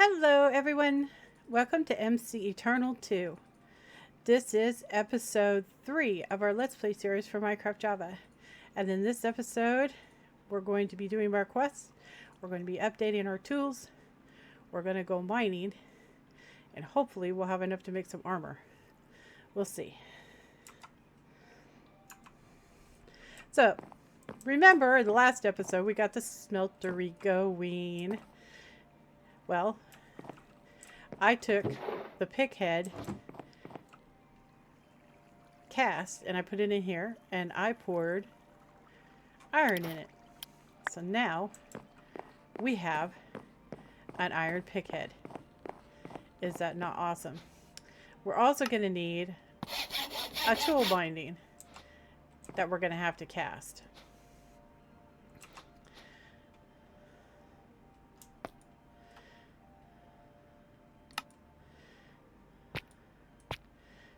Hello, everyone. Welcome to MC Eternal 2. This is episode 3 of our Let's Play series for Minecraft Java. And in this episode, we're going to be doing more quests. We're going to be updating our tools. We're going to go mining. And hopefully we'll have enough to make some armor. We'll see. So, remember in the last episode, we got the smeltery going. Well, I took the pick head cast and I put it in here and I poured iron in it. So now we have an iron pick head. Is that not awesome? We're also going to need a tool binding that we're going to have to cast.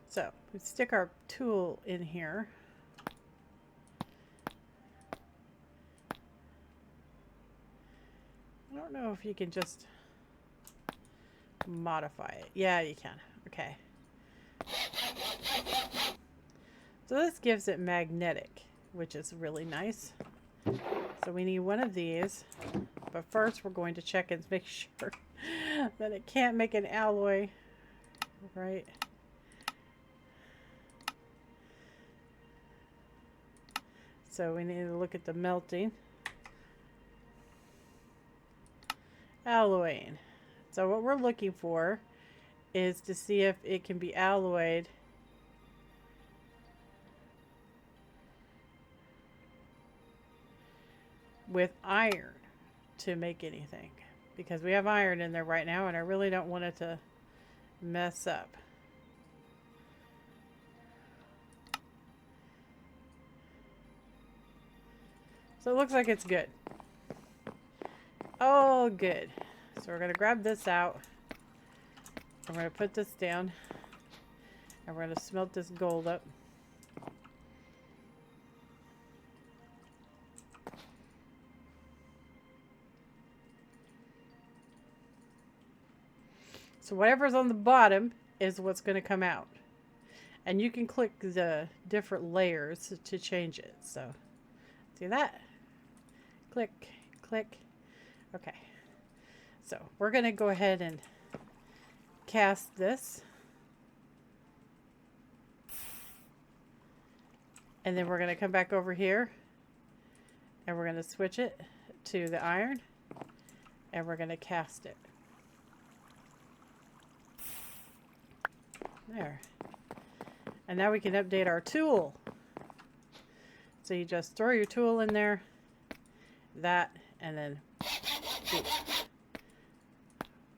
So we stick our tool in here. I don't know if you can just modify it. Yeah, you can. Okay. So this gives it magnetic, which is really nice. So we need one of these. But first we're going to check and make sure that it can't make an alloy. Right? So we need to look at the melting. Alloying. So what we're looking for is to see if it can be alloyed with iron to make anything. Because we have iron in there right now and I really don't want it to mess up. So it looks like it's good. Oh, good. So we're going to grab this out. I'm going to put this down. And we're going to smelt this gold up. So whatever's on the bottom is what's going to come out. And you can click the different layers to change it. So, see that? Click, click. Okay. So we're going to go ahead and cast this. And then we're going to come back over here. And we're going to switch it to the iron. And we're going to cast it. There. And now we can update our tool. So you just throw your tool in there. That. And then ooh,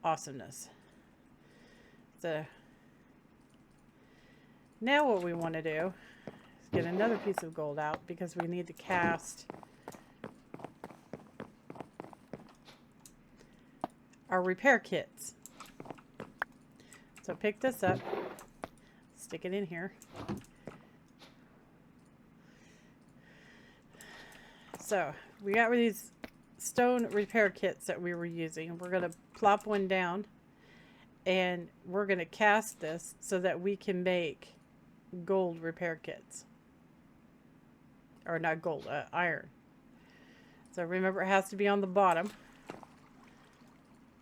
awesomeness. So now what we want to do is get another piece of gold out because we need to cast our repair kits. So pick this up, stick it in here. So we got these stone repair kits that we were using. We're going to plop one down and we're going to cast this so that we can make gold repair kits. Or not gold, iron. So remember it has to be on the bottom.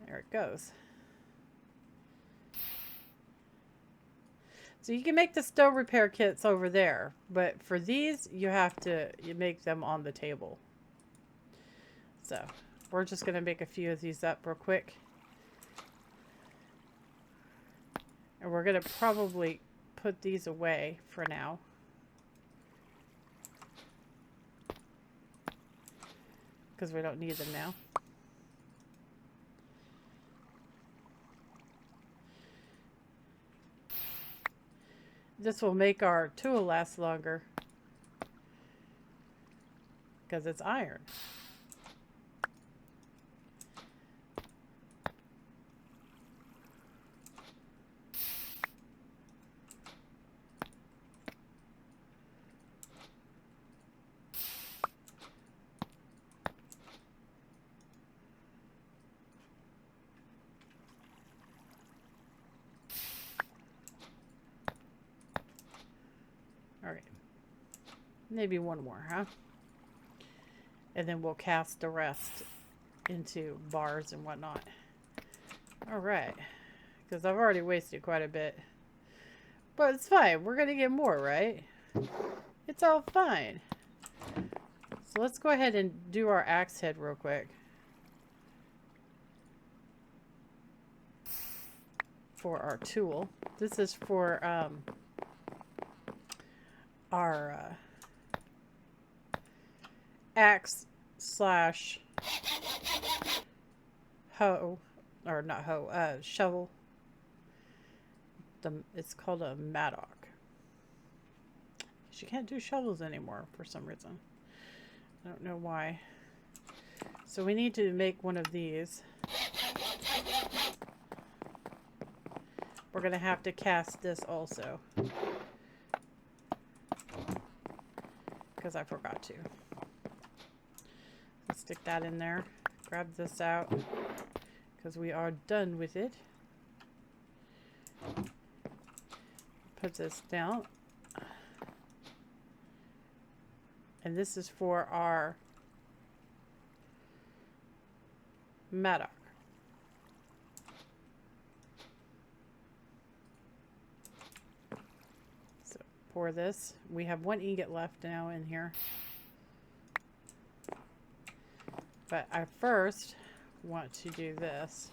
There it goes. So you can make the stone repair kits over there, but for these you have to make them on the table. So we're just going to make a few of these up real quick. And we're going to probably put these away for now. Because we don't need them now. This will make our tool last longer. Because it's iron. Maybe one more, huh? And then we'll cast the rest into bars and whatnot. Alright. Because I've already wasted quite a bit. But it's fine. We're going to get more, right? It's all fine. So let's go ahead and do our axe head real quick. For our tool. This is for our axe slash hoe, or not hoe, shovel. It's called a mattock. She can't do shovels anymore for some reason. I don't know why. So we need to make one of these. We're going to have to cast this also. Because I forgot to. Let's stick that in there. Grab this out. Because we are done with it. Put this down. And this is for our mattock. So pour this. We have one ingot left now in here. But I first want to do this.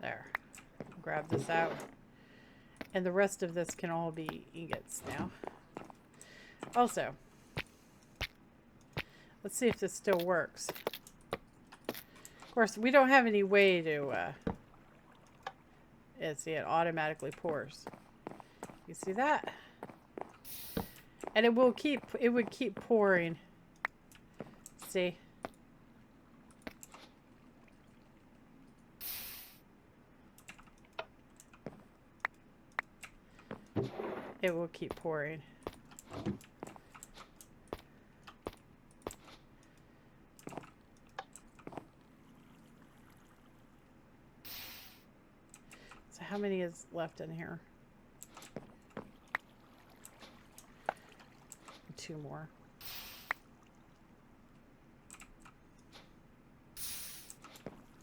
There. Grab this out. And the rest of this can all be ingots now. Also, let's see if this still works. Of course, we don't have any way to... see, it automatically pours. You see that? And it would keep pouring. See? It will keep pouring. So how many is left in here? 2 more.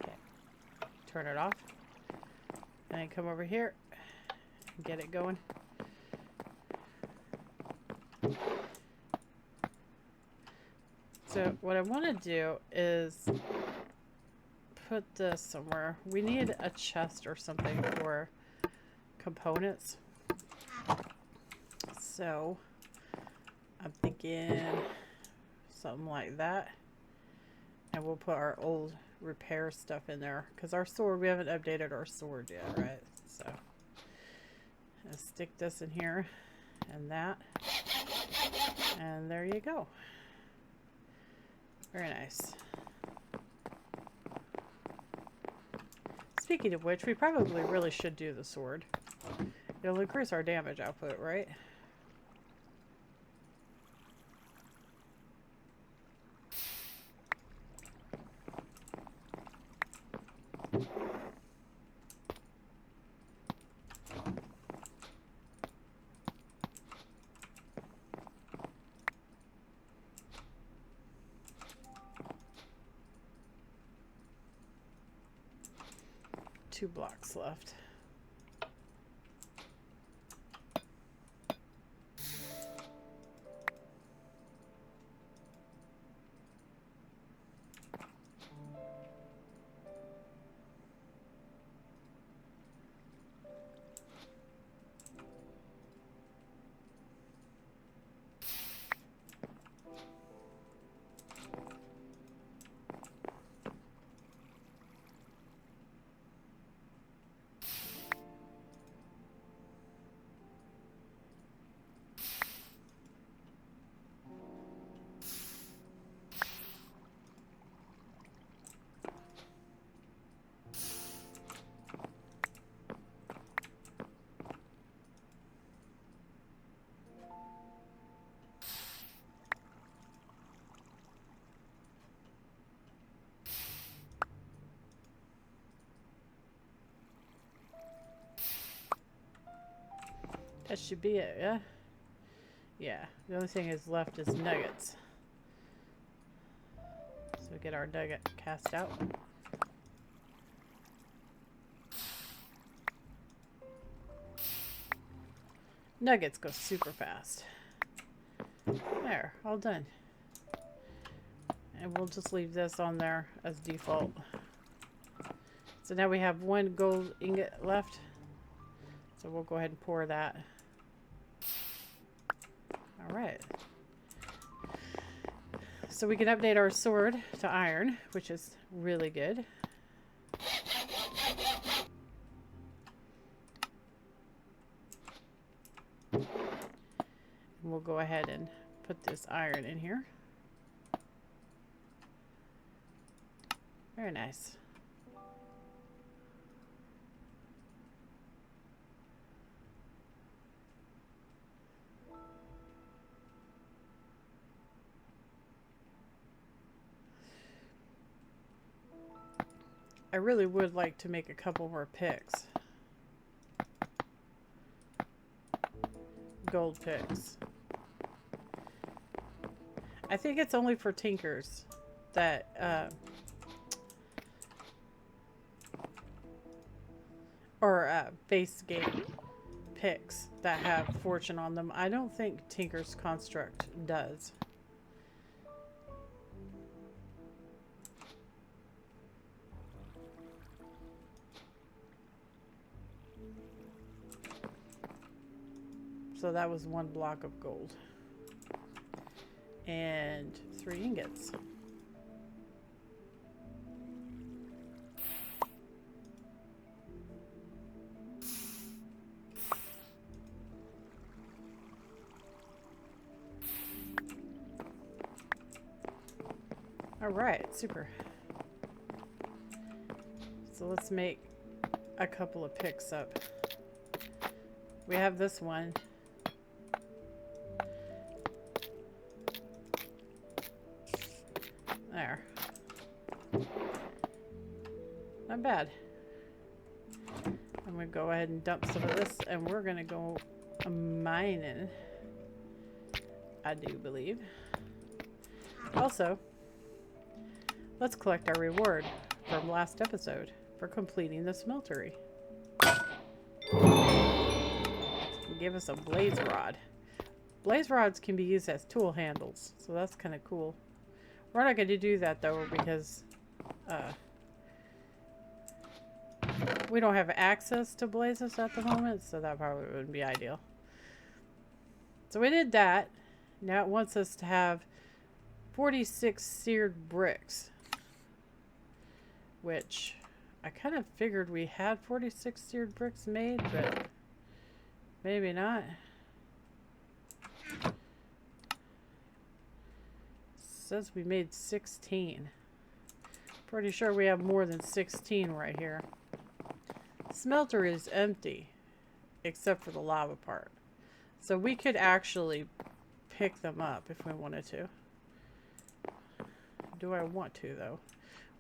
Okay. Turn it off. And then come over here and get it going. So what I want to do is put this somewhere. We need a chest or something for components. So I'm thinking something like that. And we'll put our old repair stuff in there. Because our sword, we haven't updated our sword yet, right? So I'll stick this in here and that. And there you go. Very nice. Speaking of which, we probably really should do the sword. It'll increase our damage output, right? Two blocks left. That should be it, yeah? Yeah, the only thing is left is nuggets. So get our nugget cast out. Nuggets go super fast. There, all done. And we'll just leave this on there as default. So now we have one gold ingot left. So we'll go ahead and pour that. All right. So we can update our sword to iron, which is really good. And we'll go ahead and put this iron in here. Very nice. I really would like to make a couple more picks. Gold picks. I think it's only for tinkers that base game picks that have fortune on them. I don't think Tinker's Construct does. So that was one block of gold. And 3 ingots. All right, super. So let's make a couple of picks up. We have this one. There. Not bad. I'm going to go ahead and dump some of this, and we're going to go mining, I do believe. Also, let's collect our reward from last episode for completing the smeltery. Give us a blaze rod. Blaze rods can be used as tool handles, so that's kind of cool. We're not going to do that though because we don't have access to blazes at the moment, so that probably wouldn't be ideal. So we did that. Now it wants us to have 46 seared bricks, which I kind of figured we had 46 seared bricks made, but maybe not. Says we made 16. Pretty sure we have more than 16 right here. Smelter is empty except for the lava part, so we could actually pick them up if we wanted to. Do I want to though?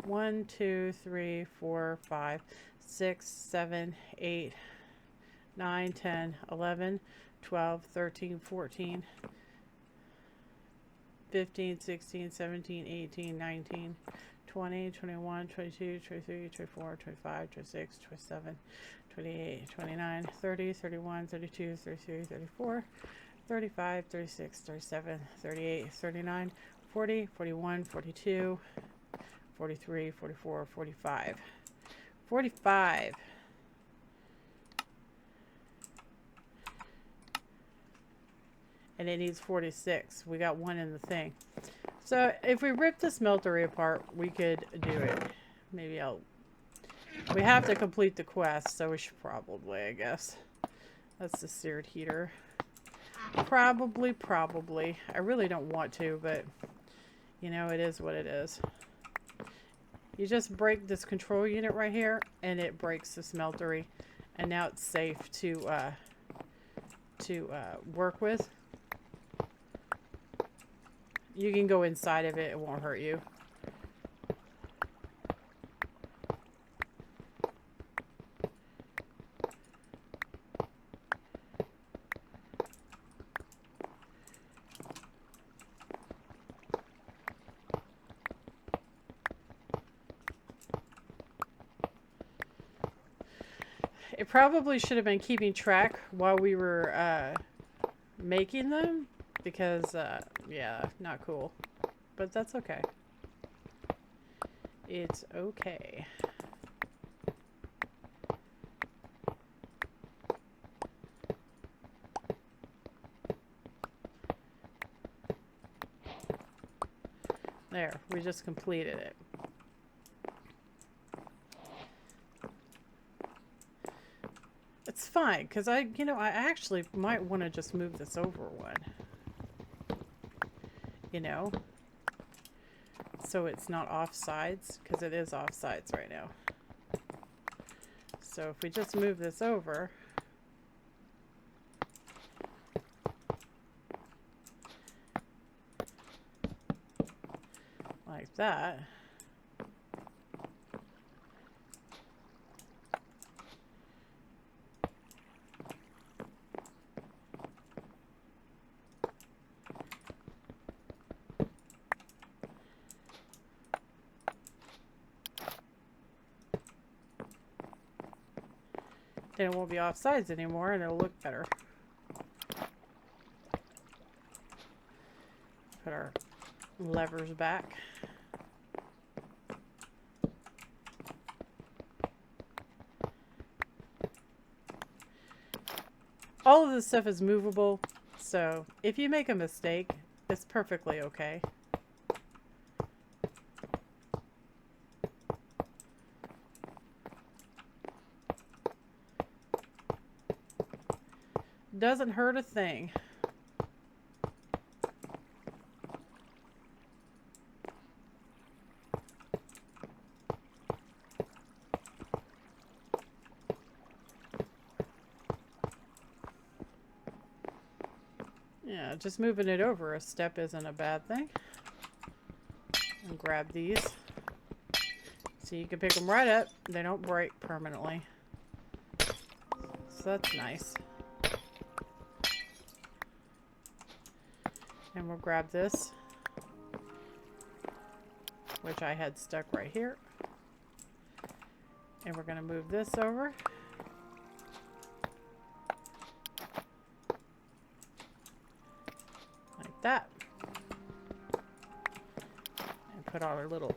1, 2, 3, 4, 5, 6, 7, 8, 9, 10, 11, 12, 13, 14, 15, 16, 17, 18, 19, 20, 21, 22, 23, 24, 25, 26, 27, 28, 29, 30, 31, 32, 33, 34, 35, 36, 37, 38, 39, 40, 41, 42, 43, 44, 45. 45. And it needs 46. We got one in the thing. So if we rip the smeltery apart, we could do it. Maybe we have to complete the quest, so we should probably, I guess. That's the seared heater. Probably. I really don't want to, but you know, it is what it is. You just break this control unit right here, and it breaks the smeltery, and now it's safe to work with. You can go inside of it, it won't hurt you. It probably should have been keeping track while we were making them, because yeah, not cool. But that's okay. It's okay. There, we just completed it. It's fine, because I actually might want to just move this over one. So it's not off sides, because it is off sides right now. So if we just move this over, like that, then it won't be off sides anymore and it'll look better. Put our levers back. All of this stuff is movable, so if you make a mistake, it's perfectly okay. Doesn't hurt a thing. Yeah, just moving it over a step isn't a bad thing. And grab these. So you can pick them right up. They don't break permanently. So that's nice. And we'll grab this, which I had stuck right here. And we're going to move this over. Like that. And put our little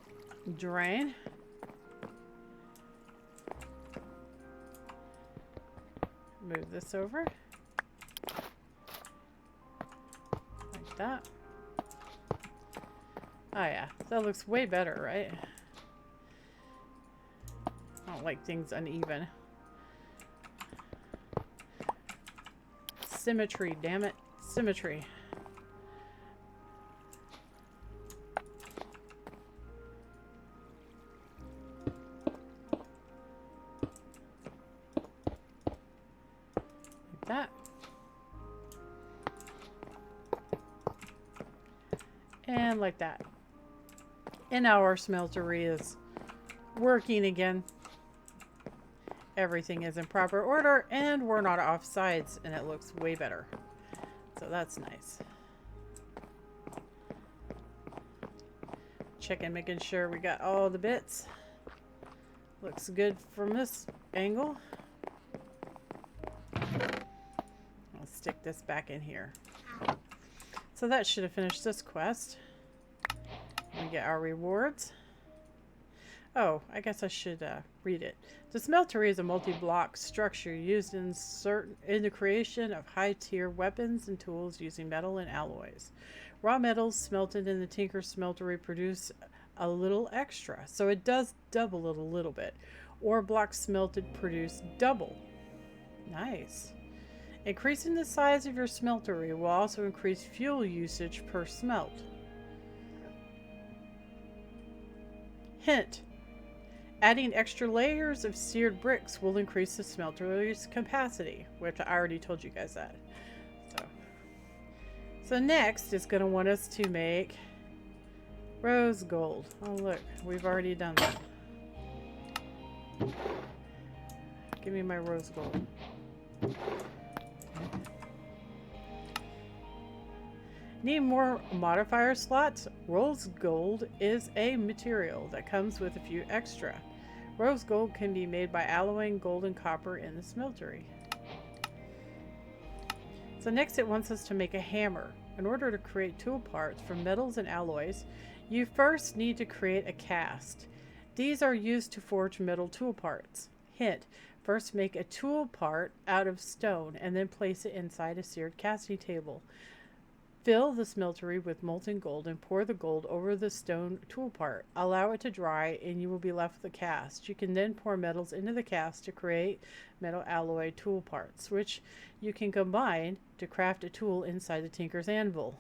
drain. Move this over. That. Oh yeah, that looks way better, right? I don't like things uneven. Symmetry, damn it. Symmetry. Like that. And like that. And now our smeltery is working again. Everything is in proper order and we're not off sides and it looks way better. So that's nice. Checking, making sure we got all the bits. Looks good from this angle. I'll stick this back in here. So that should have finished this quest. We get our rewards. Oh, I guess I should read it. The Smeltery is a multi-block structure used in the creation of high-tier weapons and tools using metal and alloys. Raw metals smelted in the Tinker Smeltery produce a little extra, so it does double it a little bit. Or blocks smelted produce double. Nice. Increasing the size of your smeltery will also increase fuel usage per smelt. Hint. Adding extra layers of seared bricks will increase the smeltery's capacity, which I already told you guys that. So next is going to want us to make rose gold. Oh look, we've already done that. Give me my rose gold. Need more modifier slots? Rose gold is a material that comes with a few extra. Rose gold can be made by alloying gold and copper in the smeltery. So next it wants us to make a hammer. In order to create tool parts from metals and alloys, you first need to create a cast. These are used to forge metal tool parts. Hint, first make a tool part out of stone and then place it inside a seared casting table. Fill the smeltery with molten gold and pour the gold over the stone tool part. Allow it to dry and you will be left with a cast. You can then pour metals into the cast to create metal alloy tool parts, which you can combine to craft a tool inside the Tinker's Anvil.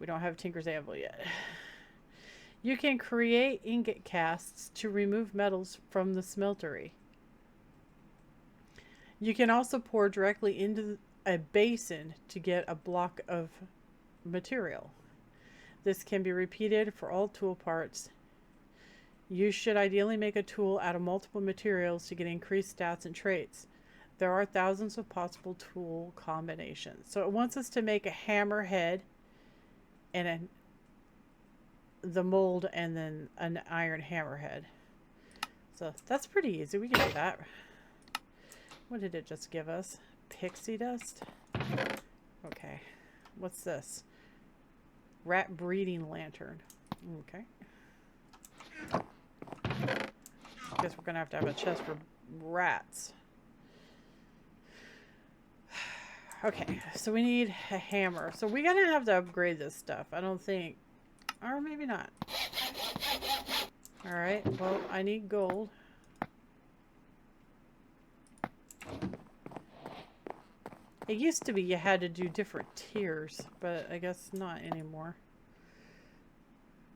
We don't have a Tinker's Anvil yet. You can create ingot casts to remove metals from the smeltery. You can also pour directly into a basin to get a block of material. This can be repeated for all tool parts. You should ideally make a tool out of multiple materials to get increased stats and traits. There are thousands of possible tool combinations. So it wants us to make a hammer head and the mold and then an iron hammerhead. So that's pretty easy. We can do that. What did it just give us? Pixie dust? Okay. What's this? Rat breeding lantern. Okay. Guess we're gonna have to have a chest for rats. Okay, so we need a hammer. So we're gonna have to upgrade this stuff. I don't think. Or maybe not. Alright, well, I need gold. It used to be you had to do different tiers, but I guess not anymore.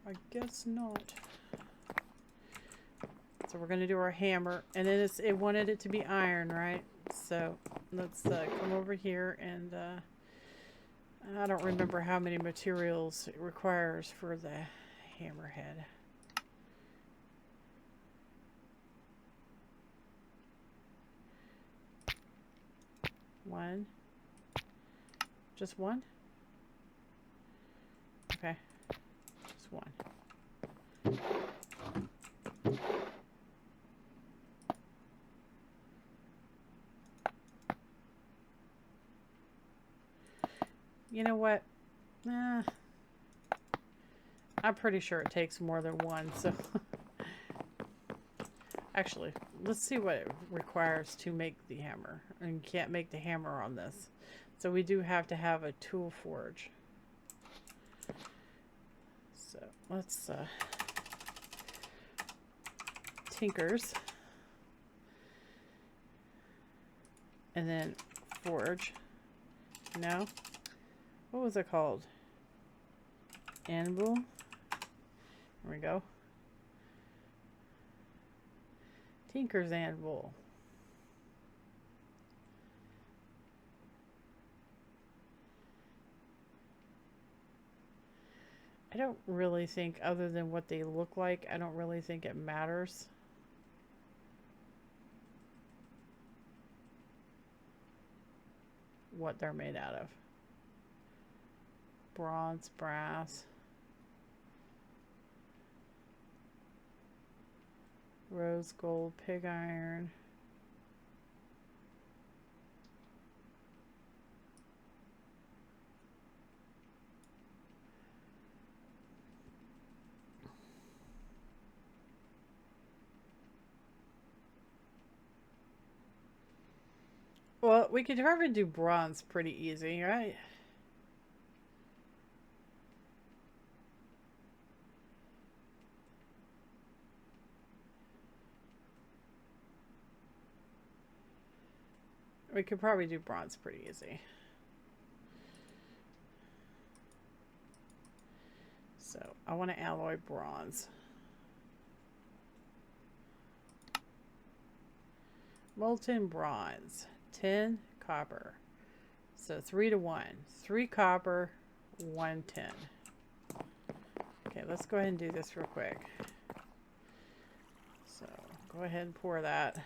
I guess not. So we're going to do our hammer, and then it wanted it to be iron, right? So let's come over here, and I don't remember how many materials it requires for the hammerhead. One. Just one? Okay. Just one. You know what? I'm pretty sure it takes more than one, so... Actually, let's see what it requires to make the hammer. And you can't make the hammer on this. So we do have to have a tool forge. So let's Tinkers. And then forge. No? What was it called? Anvil. There we go. Tinker's Anvil. I don't really think, other than what they look like, I don't really think it matters. What they're made out of. Bronze, brass. Rose gold, pig iron. Well, we could probably do bronze pretty easy, right? We could probably do bronze pretty easy. So I want to alloy bronze. Molten bronze. 10 copper. So 3 to 1. 3 copper, 1 tin. Okay, let's go ahead and do this real quick. So go ahead and pour that.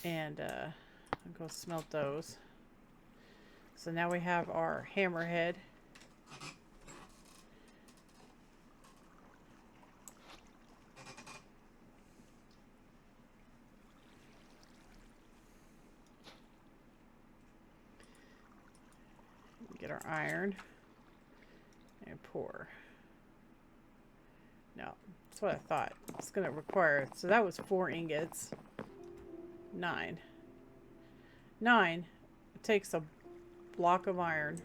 And I'll go smelt those. So now we have our hammerhead. our iron. And pour. No, that's what I thought. It's going to require. So that was 4 ingots. 9. 9. It takes a block of iron.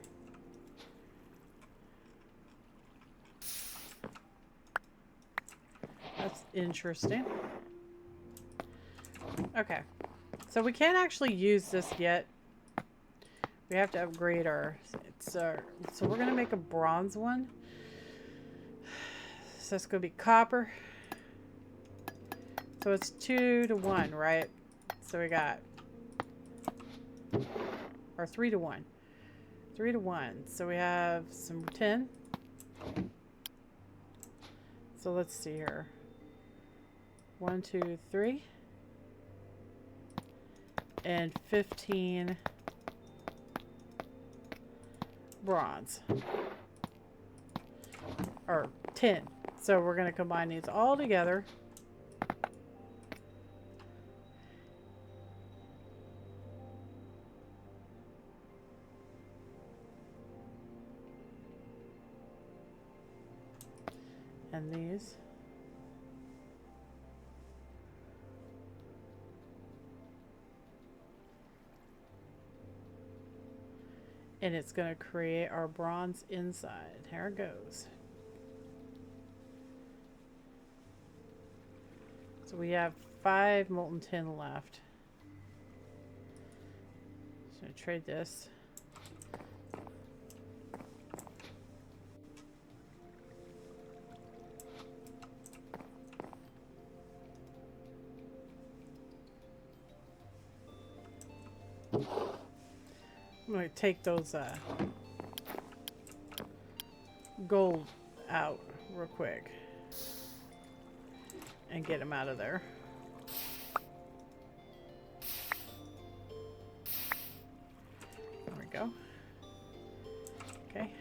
That's interesting. Okay. So we can't actually use this yet. We have to upgrade our... so we're going to make a bronze one. So it's going to be copper. So it's 2 to 1, right? So we got... or 3 to 1. 3 to 1. So we have some tin. So let's see here. 1, 2, 3. And 15 bronze. Or tin. So we're going to combine these all together. And these. And it's going to create our bronze inside. Here it goes. So we have 5 molten tin left. So I trade this. I'm going to take those gold out real quick and get them out of there. There we go. Okay.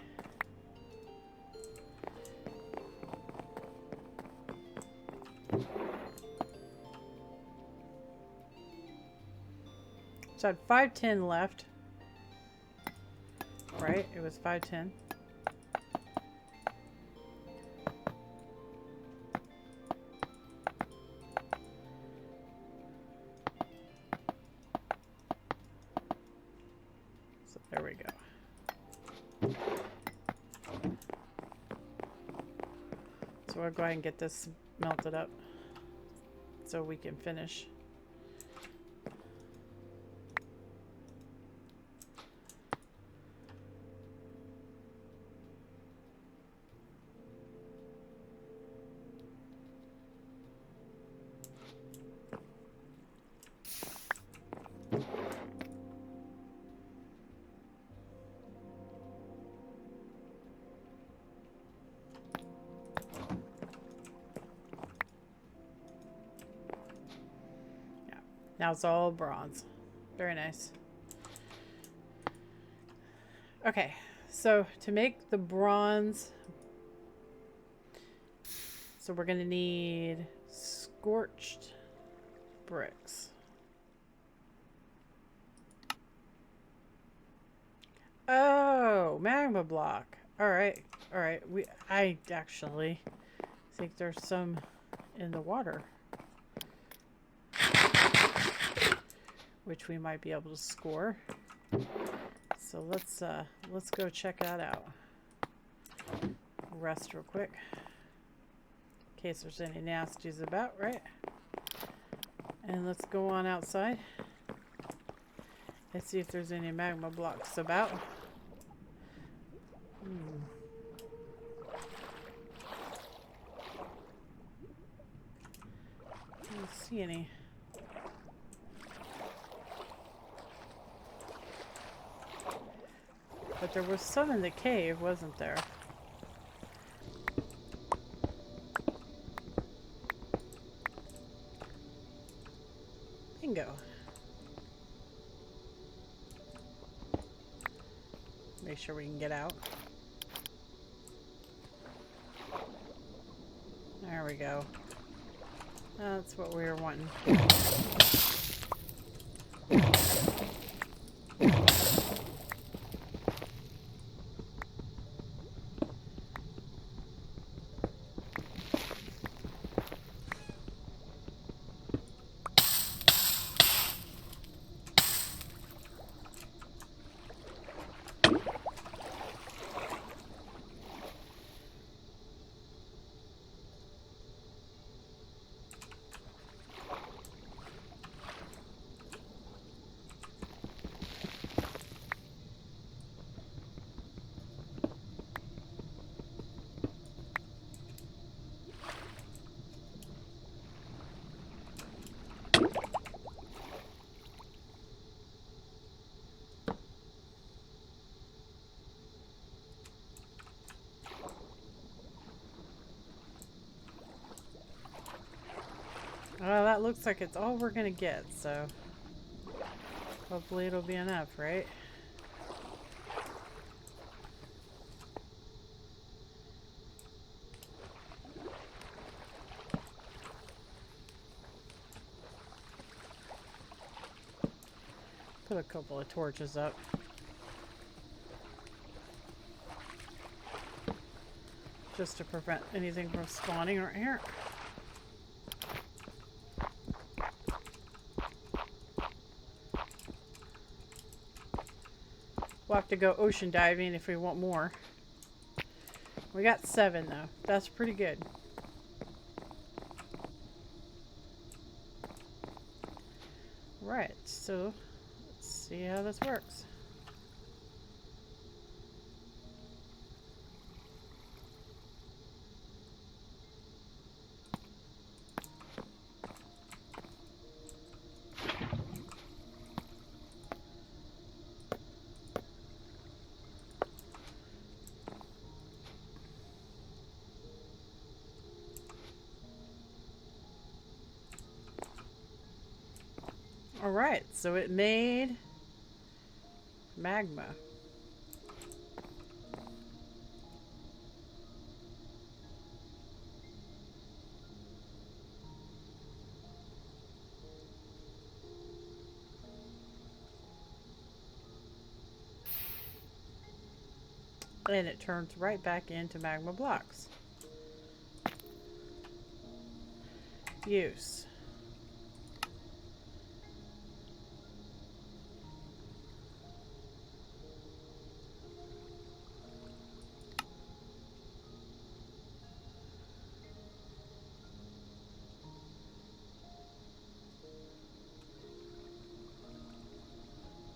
So I had 5 tin left. Right? It was 510. So there we go. So we'll go ahead and get this melted up so we can finish. Now it's all bronze. Very nice. Okay, so to make the bronze, so we're going to need scorched bricks. Oh, magma block. All right. All right. I actually think there's some in the water, which we might be able to score. So let's go check that out. Rest real quick in case there's any nasties about, right? And let's go on outside. Let's see if there's any magma blocks about. I don't see any. But there was some in the cave, wasn't there? Bingo. Make sure we can get out. There we go. That's what we were wanting. Well, that looks like it's all we're gonna get, so hopefully it'll be enough, right? Put a couple of torches up. Just to prevent anything from spawning right here. We'll have to go ocean diving if we want more. We got 7 though. That's pretty good. Right, so let's see how this works. Alright, so it made magma. And it turns right back into magma blocks. Use.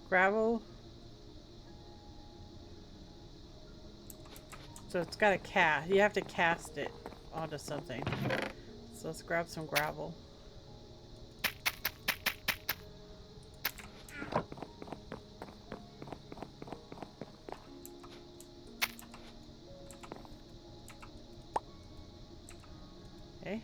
Gravel. So it's got a cast. You have to cast it onto something. So let's grab some gravel. Okay.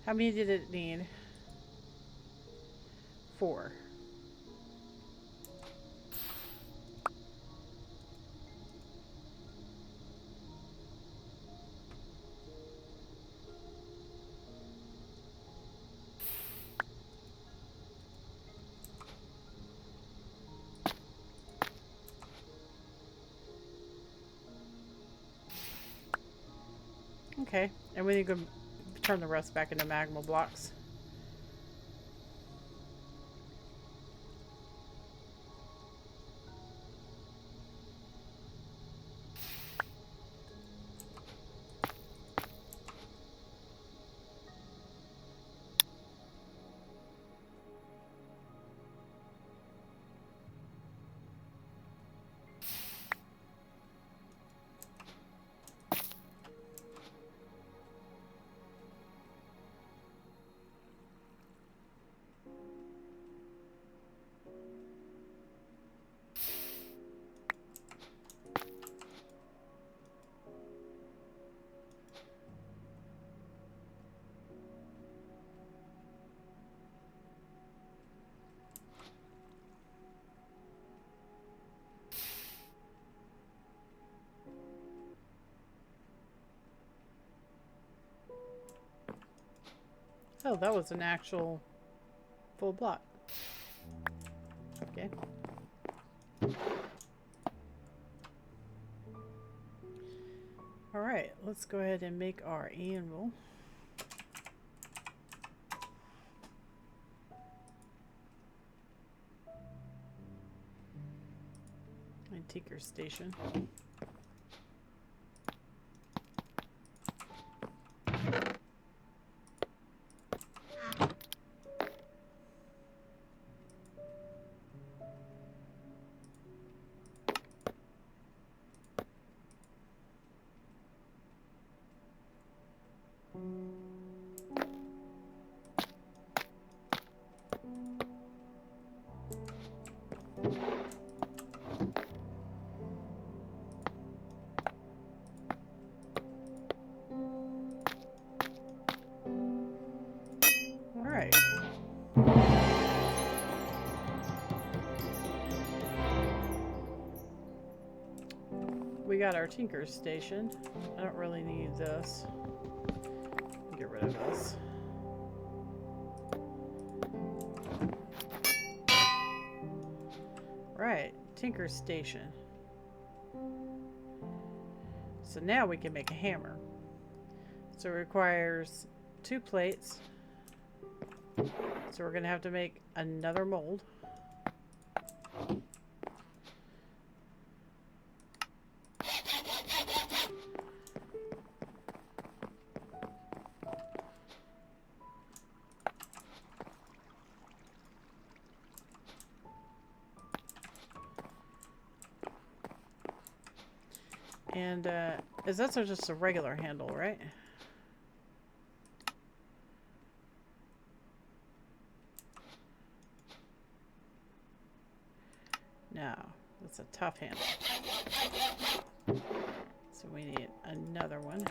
How many did it need? 4. Okay, and we need to turn the rest back into magma blocks. Oh, that was an actual full block. Okay. Alright, let's go ahead and make our anvil. And tinker station. got our tinker's station. I don't really need this. Get rid of this. Right, tinker's station. So now we can make a hammer. So it requires 2 plates. So we're going to have to make another mold. And is that just a regular handle, right? No, that's a tough handle. So we need another one.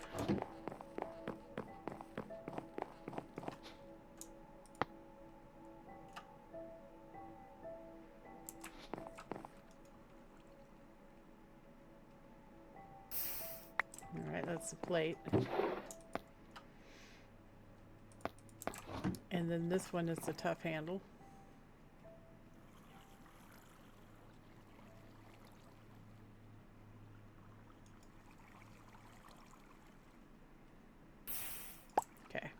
Alright, that's the plate. And then this one is the tough handle. Okay.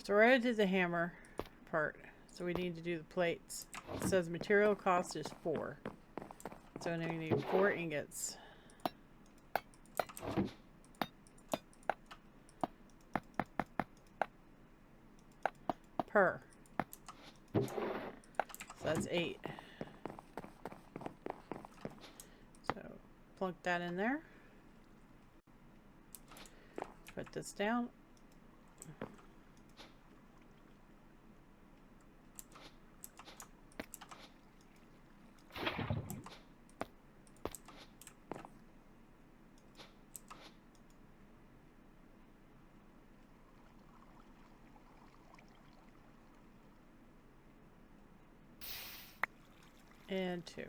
So we're ready to do the hammer part. So we need to do the plates. It says material cost is 4. So now we need 4 ingots. Per. So that's 8. So plunk that in there. Put this down. And 2.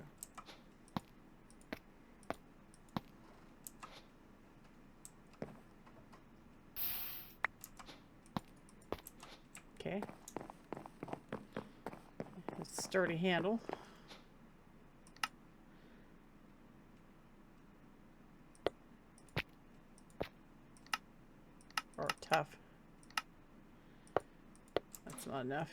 Okay. It's a sturdy handle. Or tough. That's not enough.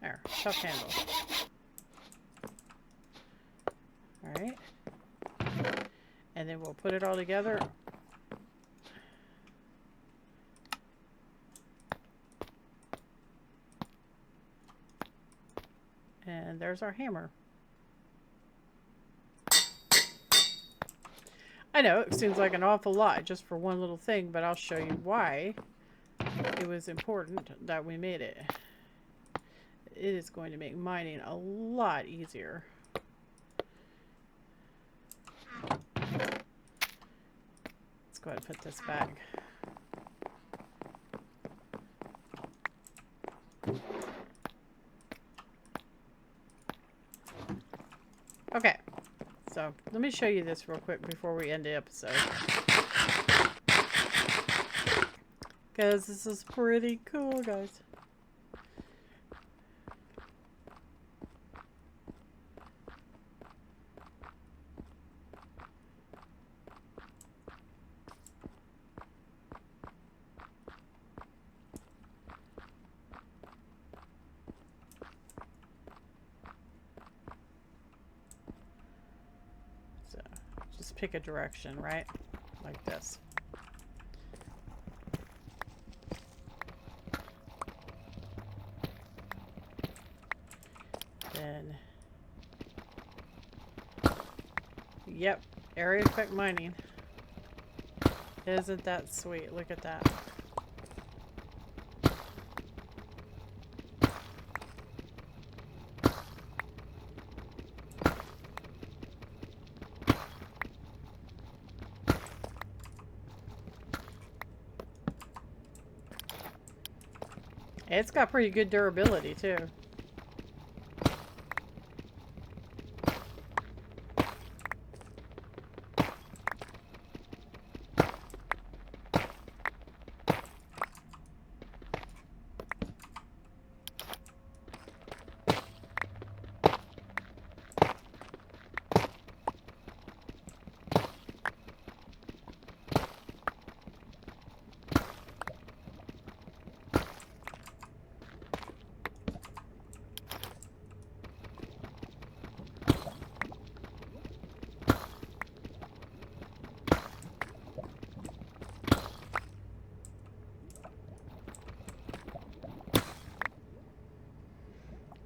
There, tough handle. Alright. And then we'll put it all together. And there's our hammer. I know, it seems like an awful lot just for one little thing, but I'll show you why it was important that we made it. It is going to make mining a lot easier. Let's go ahead and put this back. Okay, so let me show you this real quick before we end the episode. Because this is pretty cool, guys. Just pick a direction, right? Like this. Then, yep, area effect mining. Isn't that sweet? Look at that. It's got pretty good durability too.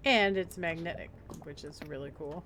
And it's magnetic, which is really cool.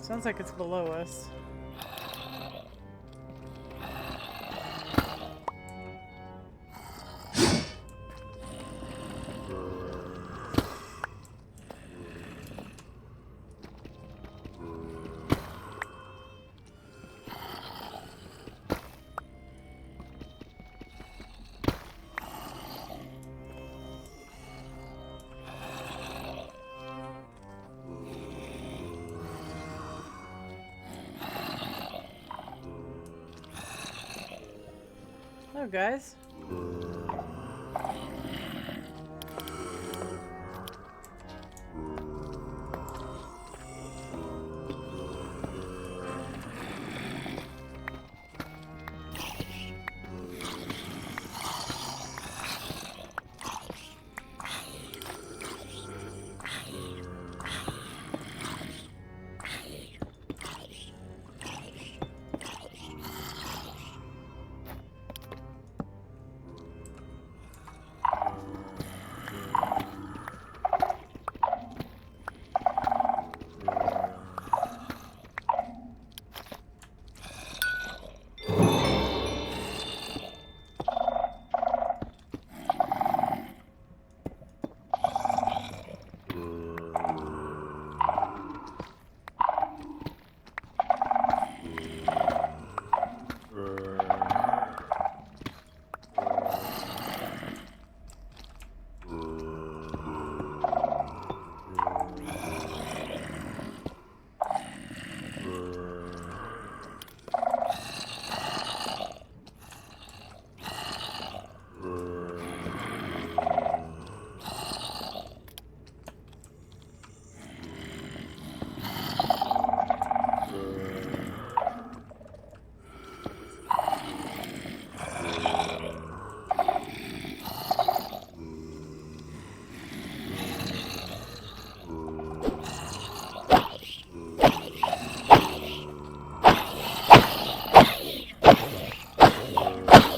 Sounds like it's below us. Hello, guys.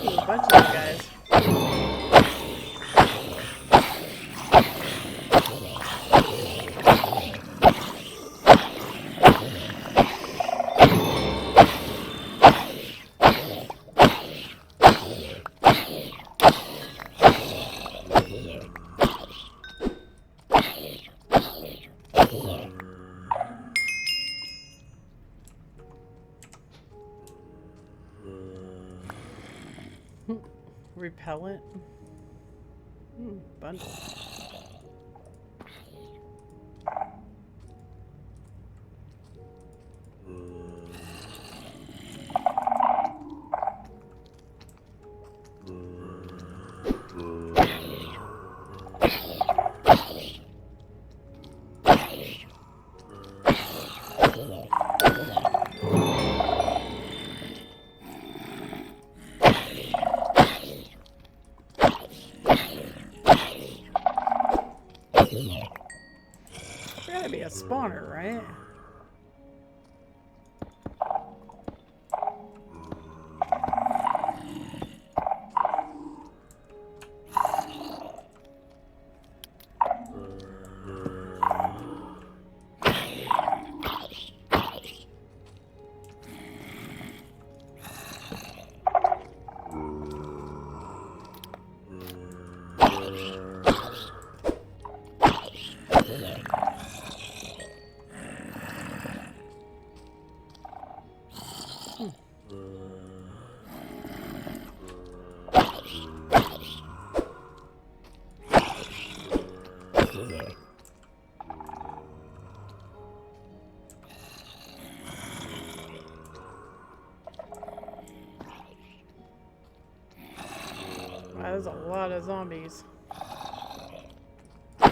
A bunch of you guys. Repellent. Bundle. spawner, right? Wow, there's a lot of zombies. I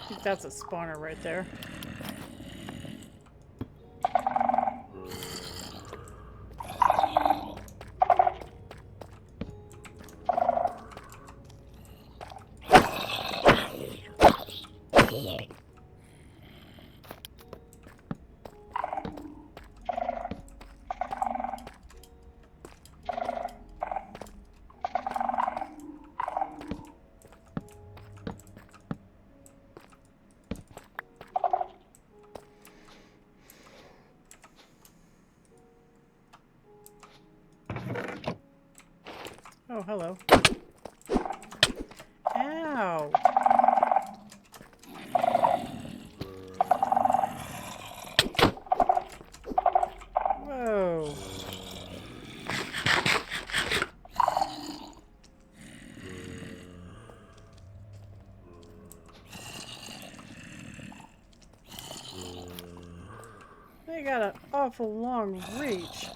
think that's a spawner right there. Oh, hello. Ow! Whoa! They got an awful long reach.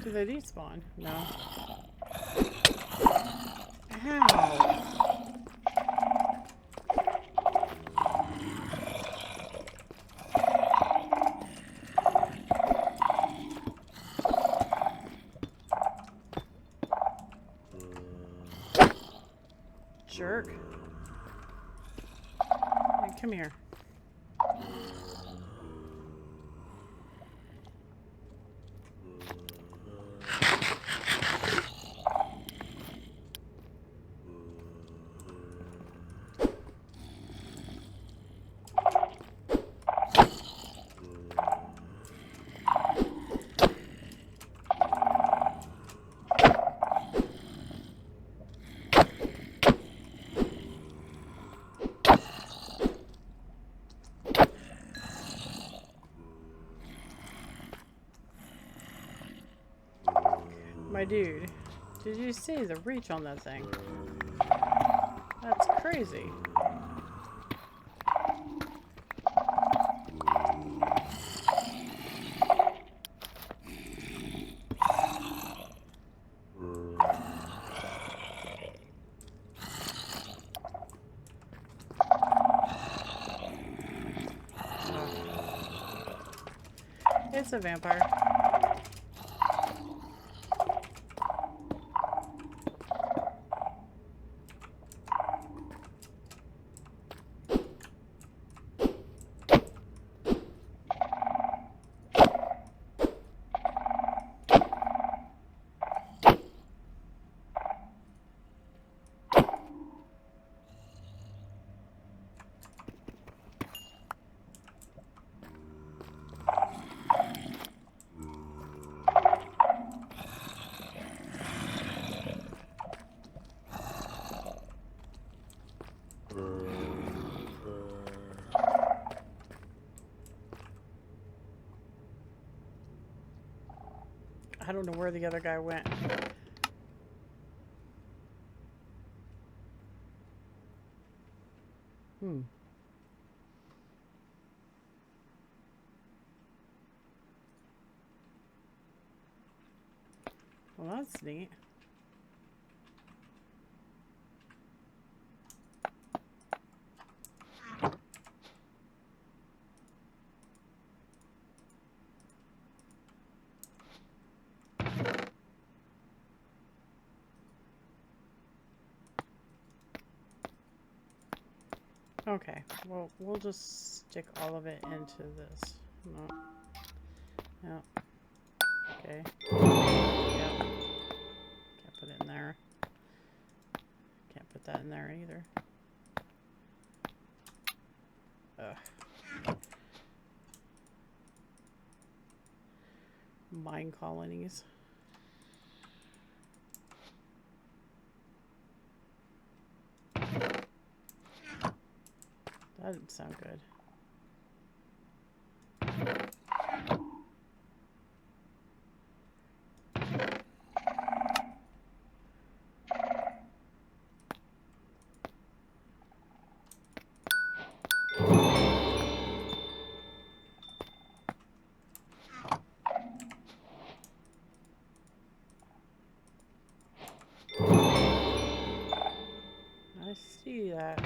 Do they despawn? No. Ow! Jerk. Hey, come here. My dude, did you see the reach on that thing? That's crazy. It's a vampire. I don't know where the other guy went. Hmm. Well, that's neat. Okay, well, we'll just stick all of it into this. No. No. Okay. Yep. Can't put it in there. Can't put that in there either. Ugh. Mine colonies. That didn't sound good. I see that.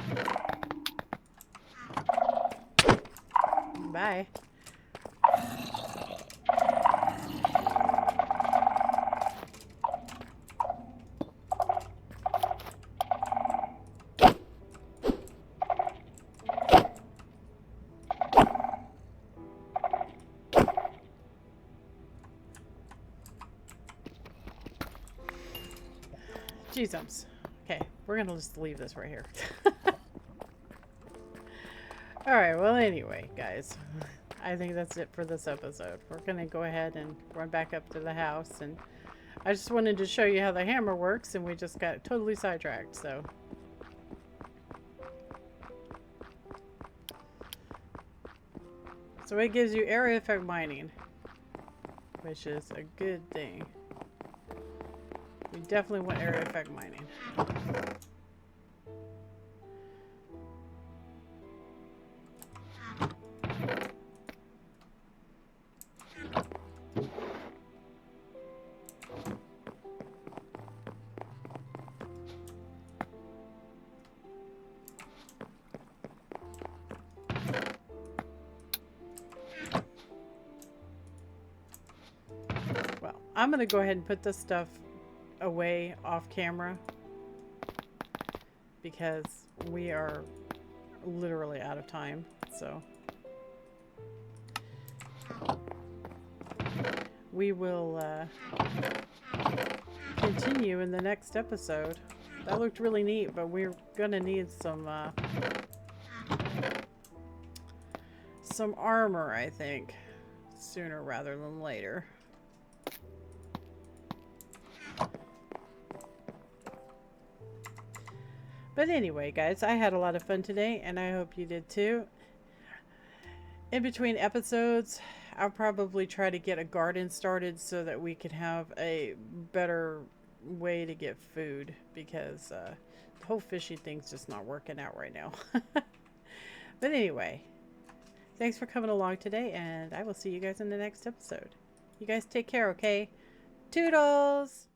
Bye. Jeezums. Okay, we're gonna just leave this right here. Alright, well anyway, guys. I think that's it for this episode. We're gonna go ahead and run back up to the house, and I just wanted to show you how the hammer works, and we just got totally sidetracked, so. So it gives you area effect mining, which is a good thing. We definitely want area effect mining. Well, I'm going to go ahead and put this stuff away off camera because we are literally out of time. So we will continue in the next episode. That looked really neat, but we're gonna need some armor, I think, sooner rather than later. But anyway, guys, I had a lot of fun today, and I hope you did too. In between episodes, I'll probably try to get a garden started so that we can have a better way to get food, because the whole fishing thing's just not working out right now. But anyway, thanks for coming along today, and I will see you guys in the next episode. You guys take care, okay? Toodles!